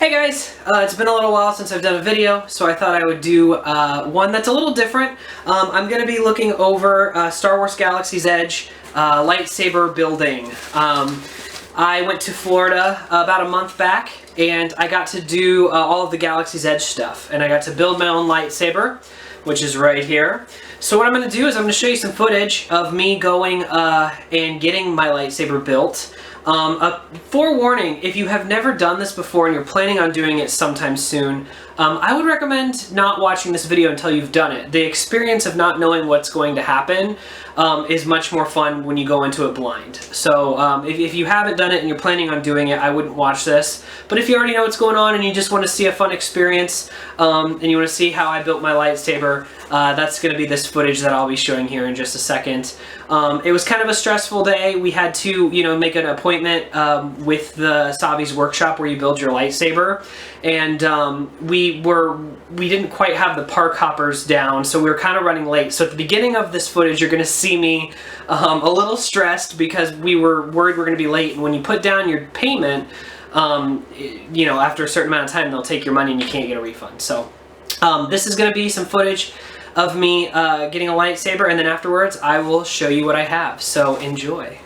Hey guys, it's been a little while since I've done a video, so I thought I would do one that's a little different. I'm going to be looking over Star Wars Galaxy's Edge lightsaber building. I went to Florida about a month back, and I got to do all of the Galaxy's Edge stuff, and I got to build my own lightsaber, which is right here. So what I'm going to do is I'm going to show you some footage of me going and getting my lightsaber built. Forewarning, if you have never done this before and you're planning on doing it sometime soon, I would recommend not watching this video until you've done it. The experience of not knowing what's going to happen is much more fun when you go into it blind. So if you haven't done it and you're planning on doing it, I wouldn't watch this. But if you already know what's going on and you just want to see a fun experience and you want to see how I built my lightsaber, that's going to be this footage that I'll be showing here in just a second. It was kind of a stressful day. We had to, make an appointment with the Savi's workshop where you build your lightsaber, and we didn't quite have the park hoppers down, so we were kind of running late. So at the beginning of this footage, you're going to see me a little stressed because we were worried we're going to be late. And when you put down your payment, after a certain amount of time, they'll take your money and you can't get a refund. So this is going to be some footage of me getting a lightsaber, and then afterwards I will show you what I have. So enjoy.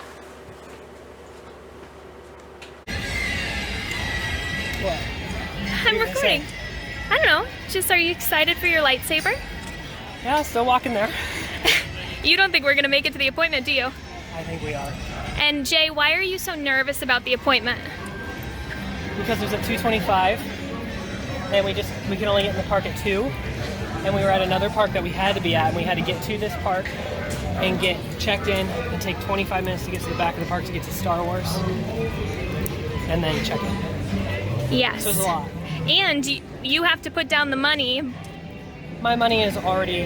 What? I'm recording. I don't know. Just, are you excited for your lightsaber? Yeah, still walking there. You don't think we're gonna make it to the appointment, do you? I think we are. And Jay, why are you so nervous about the appointment? Because there's a 2:25, and we can only get in the park at 2, and we were at another park that we had to be at, and we had to get to this park and get checked in and take 25 minutes to get to the back of the park to get to Star Wars, and then check in. Yes. So it's a lot. And you have to put down the money. My money is already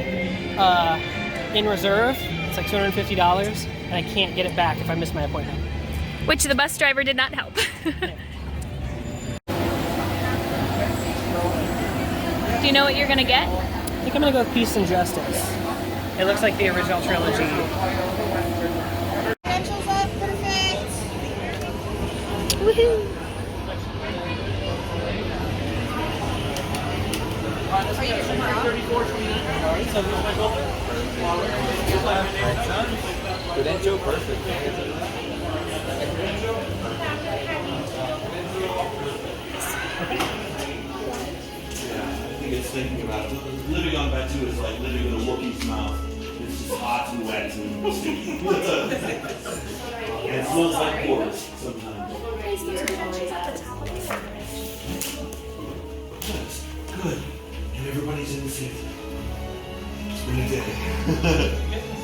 in reserve. It's like $250, and I can't get it back if I miss my appointment. Which the bus driver did not help. Yeah. Do you know what you're gonna get? I think I'm gonna go with Peace and Justice. It looks like the original trilogy. Credentials up, perfect. Woohoo! Are you somewhere else? Credential, perfect. It's thinking about it. Living on Batu is like living in a Wookiee's mouth. It's just hot and wet and sticky. It smells like pores sometimes. Good. And everybody's in the safety. It's been a day.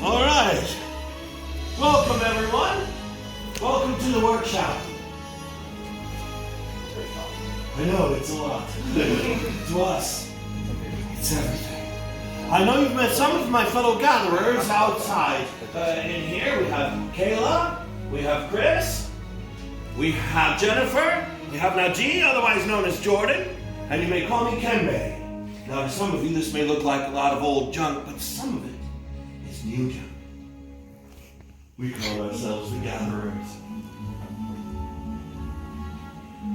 All right. Welcome, everyone. Welcome to the workshop. I know, it's a lot. To us, it's everything. I know you've met some of my fellow gatherers outside. In here, we have Kayla, we have Chris, we have Jennifer, we have Najee, otherwise known as Jordan, and you may call me Kembe. Now, to some of you, this may look like a lot of old junk, but some of it is new junk. We call ourselves the Gatherers.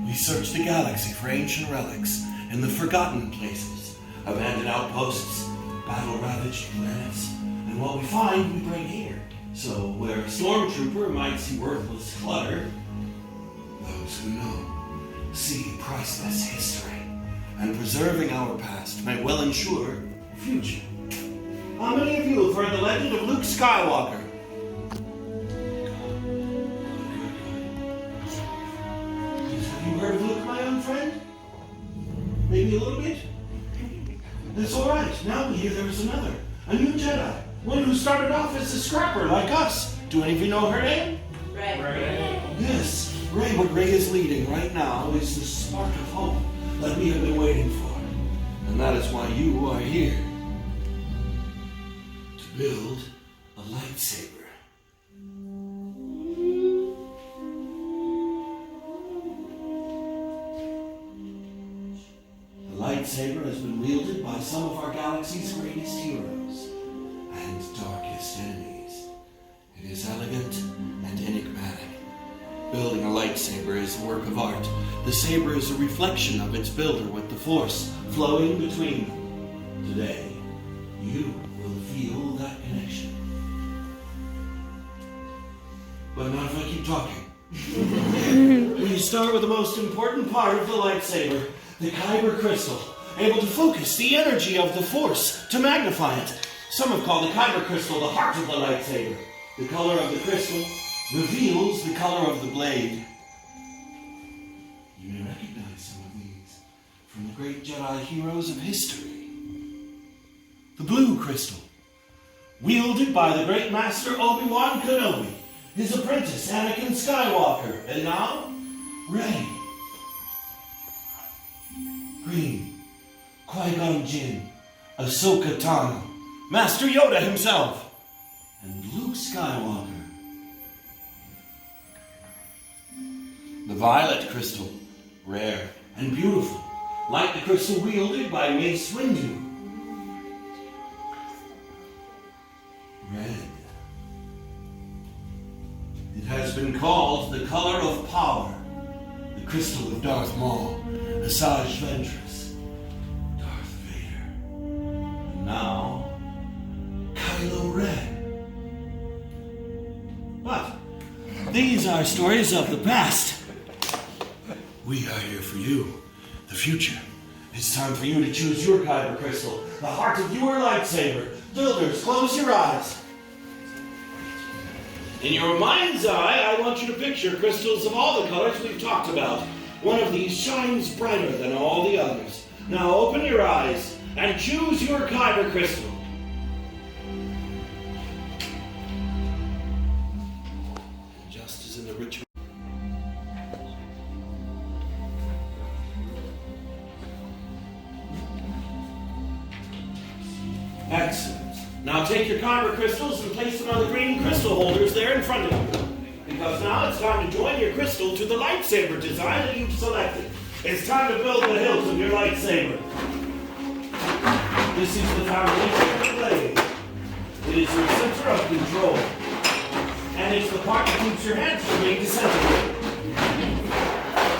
We search the galaxy for ancient relics in the forgotten places, abandoned outposts, battle-ravaged planets, and what we find, we bring here. So, where a stormtrooper might see worthless clutter, those who know see priceless history, and preserving our past may well ensure the future. How many of you have heard the legend of Luke Skywalker? Have you heard of Luke, my young friend? Maybe a little bit? That's all right. Now we hear there is another. A new Jedi. One who started off as a scrapper like us. Do any of you know her name? Ray. Yes. Ray, what Ray is leading right now is the spark of hope that we have been waiting for. And that is why you are here. To build a lightsaber. The lightsaber has been wielded by some of our galaxy's greatest heroes and darkest enemies. It is elegant and enigmatic. Building a lightsaber lightsaber is a work of art. The saber is a reflection of its builder with the Force flowing between them. Today, you will feel that connection. But not if I keep talking. We start with the most important part of the lightsaber, the Kyber Crystal, able to focus the energy of the Force to magnify it. Some have called the Kyber Crystal the heart of the lightsaber. The color of the crystal reveals the color of the blade. You may recognize some of these from the great Jedi heroes of history. The blue crystal, wielded by the great master Obi-Wan Kenobi, his apprentice Anakin Skywalker, and now, red. Green, Qui-Gon Jinn, Ahsoka Tano, Master Yoda himself, and Luke Skywalker. The violet crystal, rare and beautiful, like the crystal wielded by Mace Windu. Red. It has been called the color of power, the crystal of Darth Maul, Asajj Ventress, Darth Vader, and now, Kylo Ren. But these are stories of the past. We are here for you, the future. It's time for you to choose your Kyber Crystal, the heart of your lightsaber. Builders, close your eyes. In your mind's eye, I want you to picture crystals of all the colors we've talked about. One of these shines brighter than all the others. Now open your eyes and choose your Kyber Crystal. Just as in the ritual. Excellent. Now take your Kyber crystals and place them on the green crystal holders there in front of you. Because now it's time to join your crystal to the lightsaber design that you've selected. It's time to build the hilt of your lightsaber. This is the foundation of the blade. It is your center of control. And it's the part that keeps your hands from being disintegrated.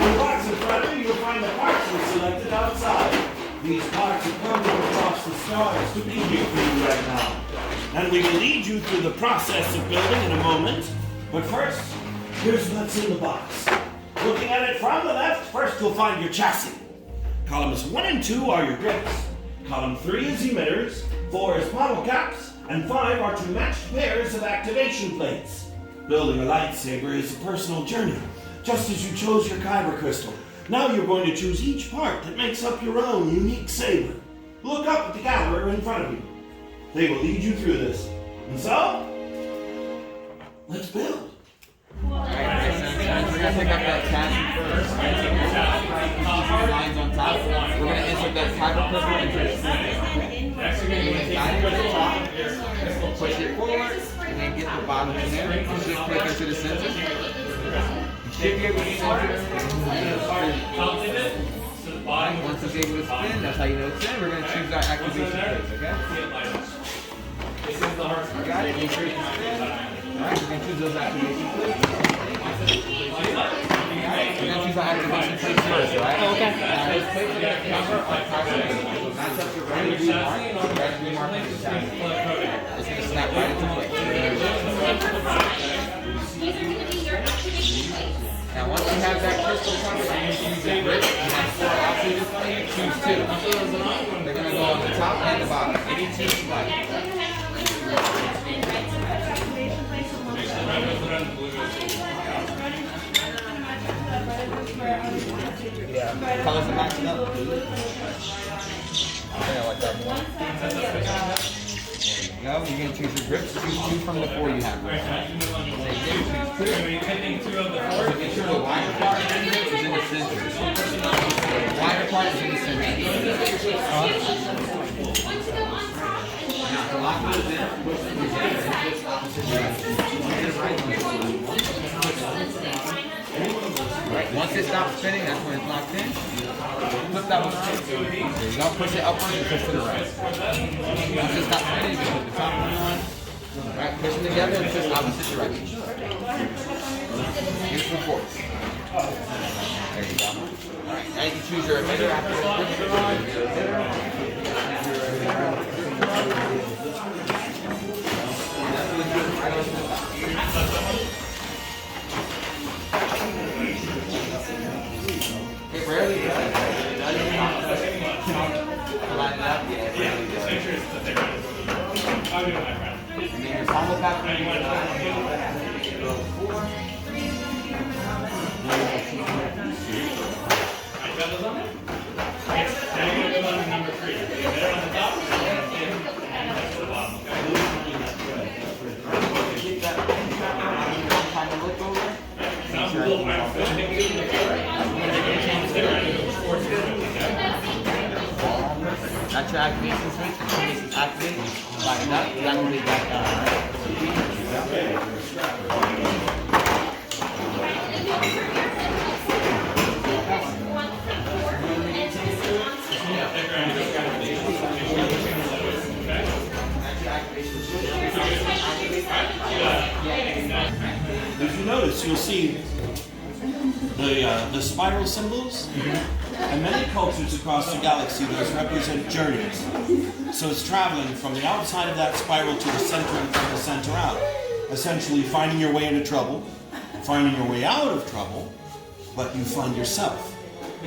In the box in front of you, you'll find the parts we selected outside. These parts have come from across the stars to be here for you right now. And we will lead you through the process of building in a moment. But first, here's what's in the box. Looking at it from the left, first you'll find your chassis. Columns 1 and 2 are your grips. Column 3 is emitters, 4 is model caps, and 5 are two matched pairs of activation plates. Building a lightsaber is a personal journey, just as you chose your Kyber crystal. Now you're going to choose each part that makes up your own unique saber. Look up at the gallery in front of you. They will lead you through this. And so, let's build. Alright, we're gonna pick up that chassis first. Lines on top. We're gonna insert that Kyber crystal into the center. Guide it to the top. Push it forward, and then get the bottom in there. Just click into the center. You should be able to center. Once it's able to spin, that's how you know it's in. We're gonna choose our activation place, okay? I got it. Make sure it's spin. Alright, we're gonna choose those activation plates. We're gonna choose our activation plates first, right? Okay. Those plates are gonna cover our Kyber. Match up your red blue mark. Red blue mark is the chassis. It's gonna snap right into place. Now once you have that crystal covered, you're going to use the grip. You have 4 options. Choose 2. They're going to go on the top and the bottom. Any 2 select. Yeah. Colors are matching up. I like that one. There you go. You're going to choose your grips. Choose 2 from the 4 you have. Make sure the wider part is in the center. The wider part is in the center. Now, to lock those in, push them together. Right. Once it stops spinning, that's when it's locked in. Flip that one. There you go. Push it upwards and push to the right. Once it stops spinning, you can put the top one on. Right. Push them together and push opposite direction. Here's the force. There you go. Alright, now you can choose your emitter after it rarely does. Line it up, yeah, it rarely does. And then your combo pack will be that's your activation switch. As soon as it's activated, slide it up, deactivate that If you notice, you'll see the spiral symbols. In many cultures across the galaxy, those represent journeys. So it's traveling from the outside of that spiral to the center and from the center out. Essentially finding your way into trouble, finding your way out of trouble, but you find yourself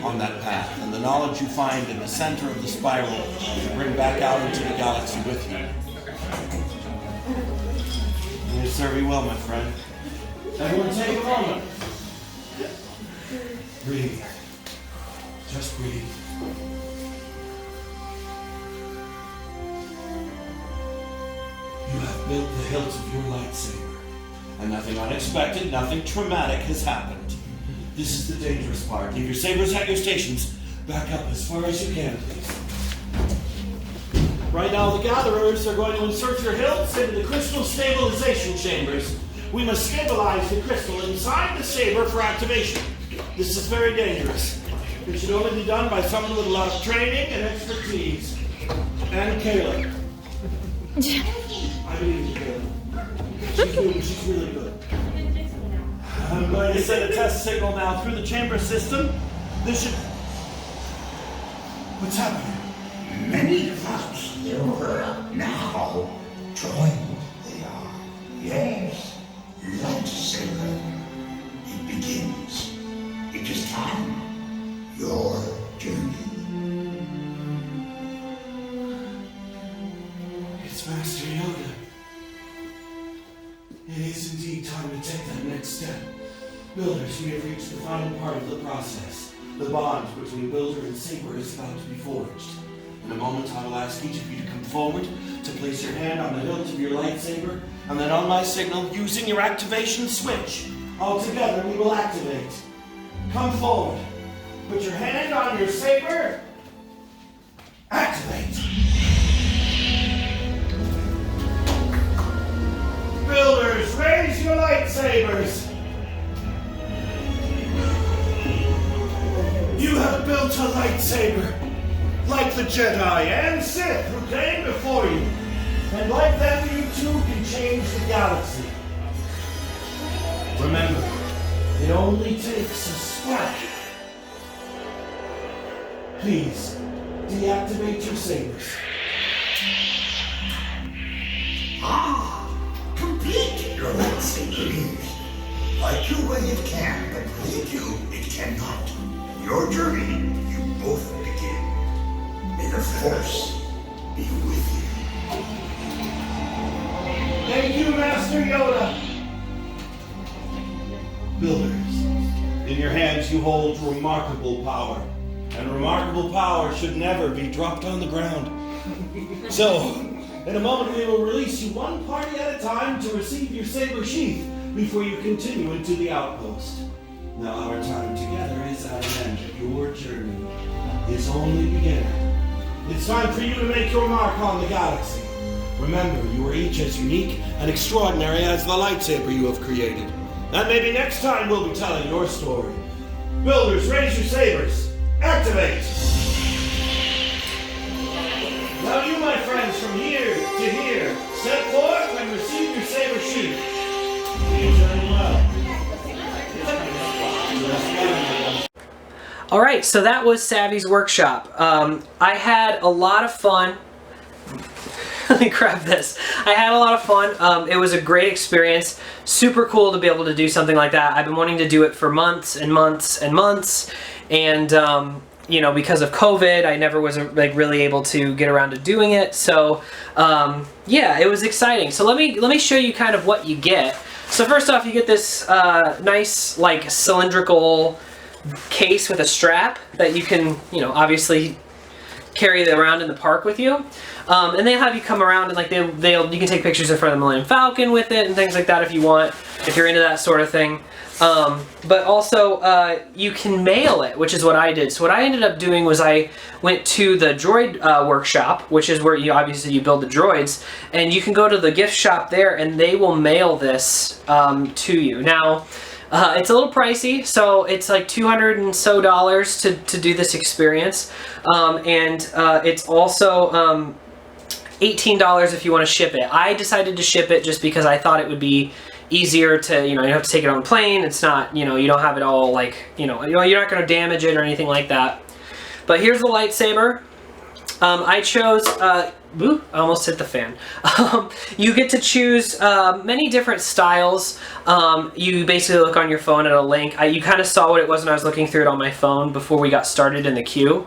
on that path. And the knowledge you find in the center of the spiral, you bring back out into the galaxy with you. And you serve you well, my friend. Everyone take a moment. Breathe. Just breathe. You have built the hilt of your lightsaber, and nothing unexpected, nothing traumatic has happened. This is the dangerous part. Leave your sabers at your stations. Back up as far as you can, please. Right now, the gatherers are going to insert your hilts into the crystal stabilization chambers. We must stabilize the crystal inside the saber for activation. This is very dangerous. It should only be done by someone with a lot of training and expertise. And Kayla. I believe in Kayla. She's really good. I'm going to send a test signal now through the chamber system. This should... What's happening? Many of us here now joined. They are. Yes. Lightsaber. It begins. It is time. Your journey. It's Master Yoda. It is indeed time to take that next step. Builders, we have reached the final part of the process. The bond between Builder and Saber is about to be forged. In a moment, I will ask each of you to come forward, to place your hand on the hilt of your lightsaber, and then on my signal, using your activation switch, all together we will activate. Come forward. Put your hand on your saber. Activate. Builders, raise your lightsabers. You have built a lightsaber, like the Jedi and Sith who came before you. And like them, you too can change the galaxy. Remember, it only takes a spark. Please, deactivate your sabers. Complete your lightsaber. Like your way it can, but lead you it cannot. Your journey, you both begin. May the Force be with you. Thank you, Master Yoda. Builders, in your hands you hold remarkable power. And remarkable power should never be dropped on the ground. So, in a moment we will release you one party at a time to receive your saber sheath before you continue into the outpost. Now our time together is at an end. Your journey is only beginning. It's time for you to make your mark on the galaxy. Remember, you are each as unique and extraordinary as the lightsaber you have created. And maybe next time we'll be telling your story. Builders, raise your sabers. Activate! Now you, my friends, from here to here, step forth and receive your saber sheath. Be journey well. All right, so that was Savvy's workshop. I had a lot of fun. Let me grab this. I had a lot of fun. It was a great experience. Super cool to be able to do something like that. I've been wanting to do it for months and months and months, and you know, because of COVID, I never was like really able to get around to doing it. So yeah, it was exciting. So let me show you kind of what you get. So first off, you get this nice like cylindrical case with a strap that you can, you know, obviously carry around in the park with you. And they'll have you come around and like you can take pictures in front of the Millennium Falcon with it and things like that if you want, if you're into that sort of thing. But also you can mail it, which is what I did. So what I ended up doing was I went to the droid workshop, which is where you obviously you build the droids, and you can go to the gift shop there and they will mail this to you. Now it's a little pricey, so it's like $200 and so to do this experience, and it's also $18 if you want to ship it. I decided to ship it just because I thought it would be easier to, you know, you don't have to take it on a plane. It's not, you know, you don't have it all like, you're not going to damage it or anything like that. But here's the lightsaber. I chose, I almost hit the fan. You get to choose many different styles. You basically look on your phone at a link. You kind of saw what it was when I was looking through it on my phone before we got started in the queue.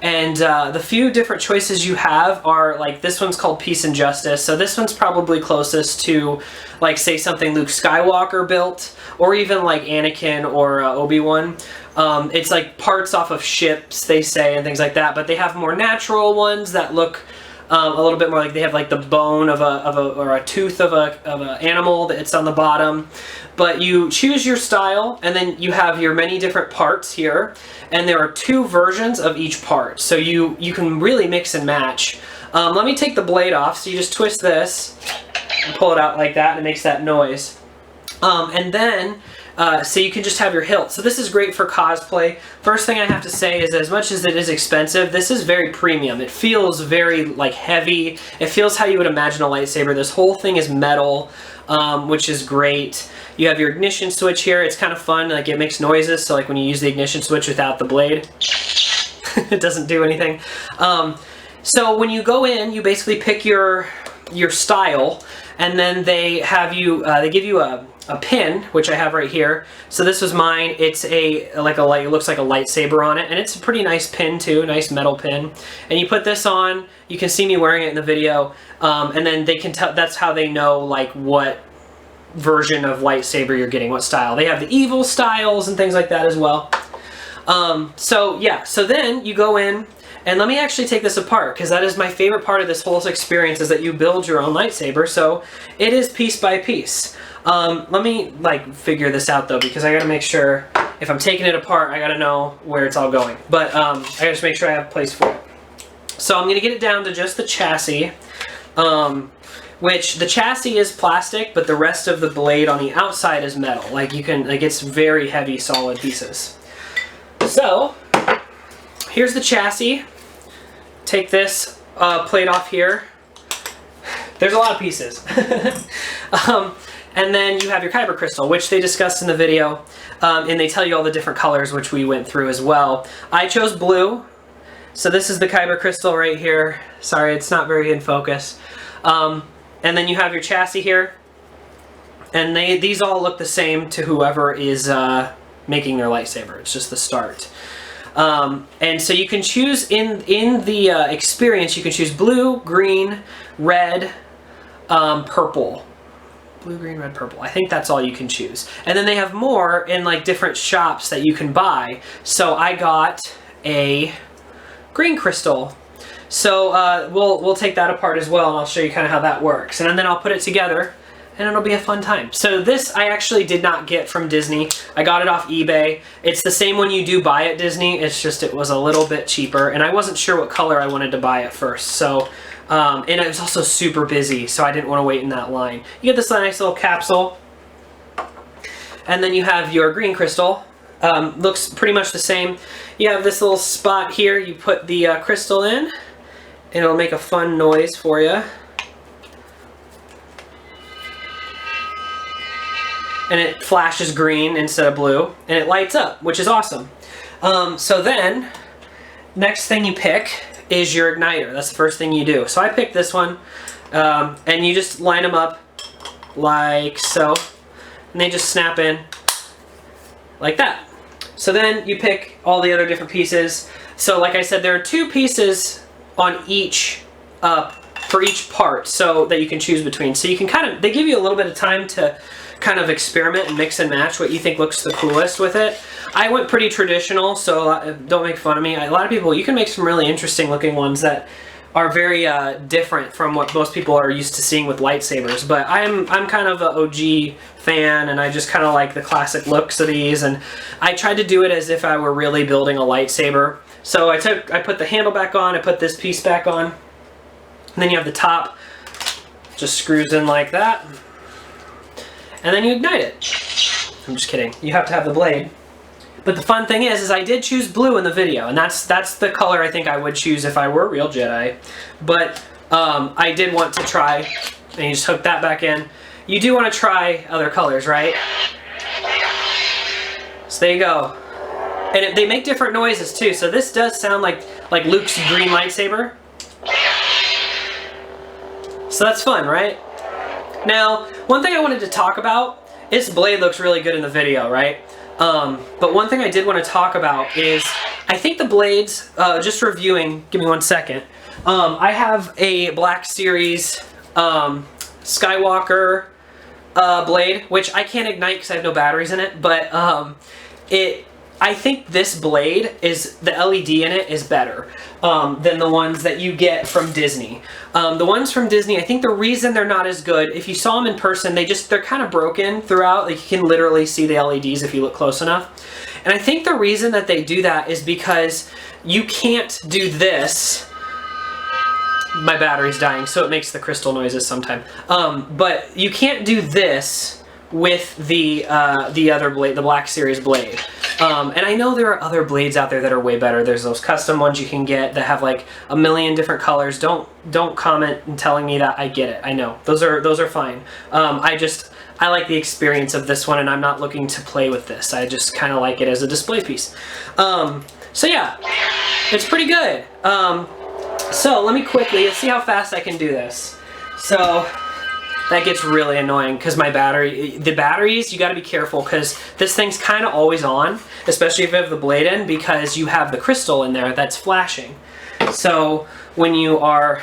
And the few different choices you have are like, this one's called Peace and Justice. So this one's probably closest to like, say something Luke Skywalker built, or even like Anakin or Obi-Wan. It's like parts off of ships, they say, and things like that. But they have more natural ones that look a little bit more like they have like the bone of or a tooth of an animal that's on the bottom. But you choose your style, and then you have your many different parts here, and there are 2 versions of each part, so you can really mix and match. Let me take the blade off. So you just twist this and pull it out like that, and it makes that noise. And then so you can just have your hilt. So this is great for cosplay. First thing I have to say is, as much as it is expensive, this is very premium. It feels very like heavy. It feels how you would imagine a lightsaber. This whole thing is metal, which is great. You have your ignition switch here. It's kind of fun. Like, it makes noises. So like when you use the ignition switch without the blade, it doesn't do anything. So when you go in, you basically pick your style, and then they have you. They give you a pin, which I have right here. So this was mine. It's it looks like a lightsaber on it, and it's a pretty nice pin too, nice metal pin. And you put this on. You can see me wearing it in the video, and then they can tell. That's how they know like what version of lightsaber you're getting, what style. They have the evil styles and things like that as well. So yeah, so then you go in, and let me actually take this apart, because that is my favorite part of this whole experience, is that you build your own lightsaber. So it is piece by piece. Let me like figure this out though, because I gotta make sure if I'm taking it apart, I gotta know where it's all going. But I gotta just make sure I have a place for it. So I'm gonna get it down to just the chassis, which the chassis is plastic, but the rest of the blade on the outside is metal. Like it's very heavy, solid pieces. So here's the chassis. Take this plate off here. There's a lot of pieces. And then you have your Kyber Crystal, which they discussed in the video, and they tell you all the different colors, which we went through as well. I chose blue, so this is the Kyber Crystal right here. Sorry, it's not very in focus. And then you have your chassis here, and these all look the same to whoever is making their lightsaber. It's just the start. And so you can choose in the experience, you can choose blue, green, red, purple. Blue, green, red, purple. I think that's all you can choose. And then they have more in like different shops that you can buy. So I got a green crystal. So we'll take that apart as well, and I'll show you kind of how that works. And then I'll put it together, and it'll be a fun time. So this I actually did not get from Disney. I got it off eBay. It's the same one you do buy at Disney. It's just it was a little bit cheaper, and I wasn't sure what color I wanted to buy at first. So, and it was also super busy, so I didn't want to wait in that line. You get this nice little capsule, and then you have your green crystal. Looks pretty much the same. You have this little spot here. You put the crystal in, and it'll make a fun noise for you. And it flashes green instead of blue, and it lights up, which is awesome. So then, next thing you pick is your igniter. That's the first thing you do. So I picked this one, and you just line them up like so, and they just snap in like that. So then you pick all the other different pieces. So like I said, there are 2 pieces on each for each part, so that you can choose between. So you can kind of, they give you a little bit of time to kind of experiment and mix and match what you think looks the coolest with it. I went pretty traditional, so don't make fun of me. A lot of people, you can make some really interesting looking ones that are very different from what most people are used to seeing with lightsabers. But I'm kind of an OG fan, and I just kind of like the classic looks of these, and I tried to do it as if I were really building a lightsaber. So I put the handle back on, I put this piece back on, and then you have the top, just screws in like that, and then you ignite it. I'm just kidding, you have to have the blade. But the fun thing is I did choose blue in the video, and that's the color I think I would choose if I were a real Jedi. But I did want to try, and you just hook that back in. You do want to try other colors, right? So there you go. And they make different noises too, so this does sound like Luke's green lightsaber. So that's fun, right? Now, one thing I wanted to talk about, this blade looks really good in the video, right? But one thing I did want to talk about is, I think the blades, just reviewing, give me 1 second. I have a Black Series Skywalker blade, which I can't ignite because I have no batteries in it, but I think this blade is, the LED in it is better than the ones that you get from Disney. The ones from Disney, I think the reason they're not as good, if you saw them in person, they're kind of broken throughout. Like, you can literally see the LEDs if you look close enough. And I think the reason that they do that is because you can't do this. My battery's dying, so it makes the crystal noises sometime. But you can't do this with the other blade, the Black Series blade. And I know there are other blades out there that are way better. There's those custom ones you can get that have like a million different colors. Don't comment and telling me that. I get it. I know those are fine. I like the experience of this one, and I'm not looking to play with this. I just kind of like it as a display piece. So yeah, it's pretty good. So let me let's see how fast I can do this. So that gets really annoying because the batteries, you got to be careful because this thing's kind of always on, especially if you have the blade in, because you have the crystal in there that's flashing. So when you are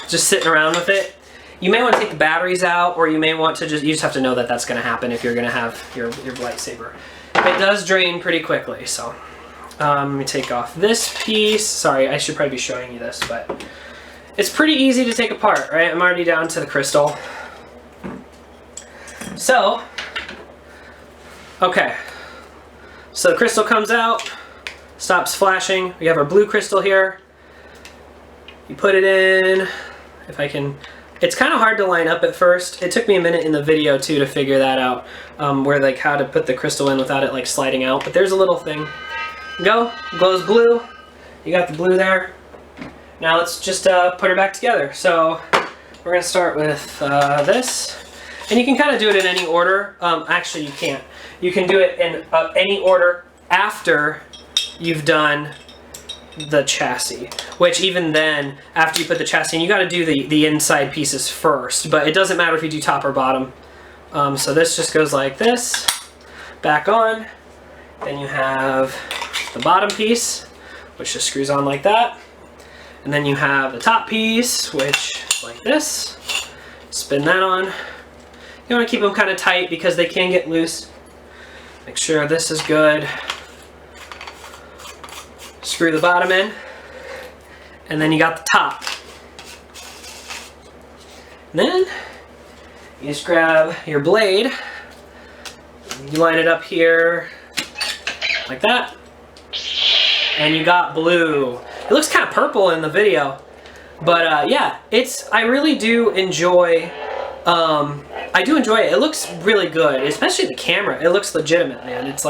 just sitting around with it, you may want to take the batteries out, or you may want to you just have to know that that's going to happen if you're going to have your lightsaber. It does drain pretty quickly, so let me take off this piece. Sorry, I should probably be showing you this, but it's pretty easy to take apart, right? I'm already down to the crystal. So, okay. So the crystal comes out, stops flashing. We have our blue crystal here. You put it in, if I can. It's kind of hard to line up at first. It took me a minute in the video too to figure that out, where like how to put the crystal in without it like sliding out. But there's a little thing. Go, glows blue. You got the blue there. Now let's just put her back together. So we're gonna start with this, and you can kind of do it in any order. Actually, you can't. You can do it in any order after you've done the chassis, which even then, after you put the chassis in, you got to do the inside pieces first, but it doesn't matter if you do top or bottom. So this just goes like this, back on, then you have the bottom piece, which just screws on like that, and then you have the top piece, which is like this, spin that on. You want to keep them kind of tight because they can get loose. Make sure this is good. Screw the bottom in, and then you got the top. And then you just grab your blade, you line it up here like that, and you got blue. It looks kind of purple in the video, but yeah, I really do enjoy. I do enjoy it. It looks really good, especially the camera. It looks legitimate, man. It's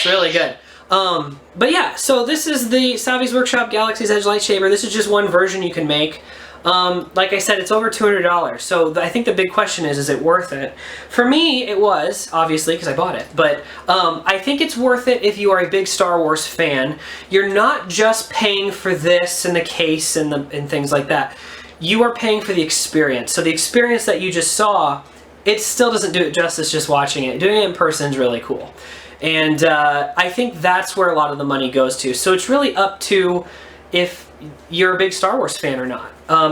really good. But yeah, so this is the Savi's Workshop Galaxy's Edge Lightsaber. This is just one version you can make. like I said, it's over $200. So I think the big question is it worth it? For me, it was, obviously, because I bought it. But I think it's worth it if you are a big Star Wars fan. You're not just paying for this and the case and things like that. You are paying for the experience. So the experience that you just saw, it still doesn't do it justice just watching it. Doing it in person is really cool. And I think that's where a lot of the money goes to. So it's really up to if you're a big Star Wars fan or not.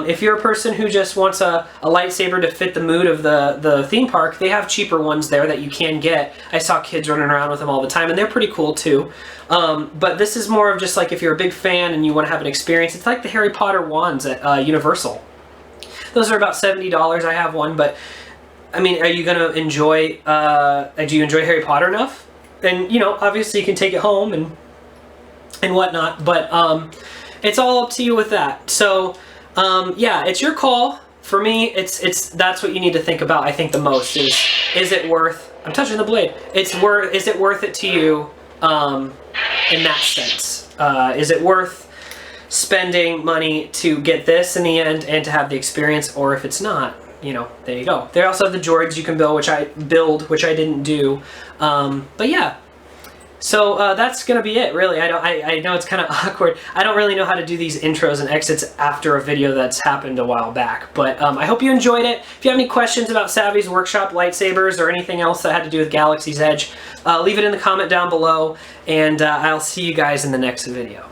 If you're a person who just wants a lightsaber to fit the mood of the theme park, they have cheaper ones there that you can get. I saw kids running around with them all the time, and they're pretty cool too. But this is more of just like if you're a big fan and you want to have an experience. It's like the Harry Potter wands at Universal. Those are about $70. I have one, but I mean, are you going to enjoy, do you enjoy Harry Potter enough? And, you know, obviously you can take it home and whatnot, but it's all up to you with that. So, yeah, it's your call. For me, that's what you need to think about, I think, the most is it worth, I'm touching the blade, is it worth it to you in that sense? Is it worth spending money to get this in the end and to have the experience, or if it's not, you know, there you go. They also have the droids you can build, which I didn't do. But yeah. So that's gonna be it, really. I know it's kind of awkward. I don't really know how to do these intros and exits after a video that's happened a while back. But I hope you enjoyed it. If you have any questions about Savvy's Workshop lightsabers or anything else that had to do with Galaxy's Edge, leave it in the comment down below, and I'll see you guys in the next video.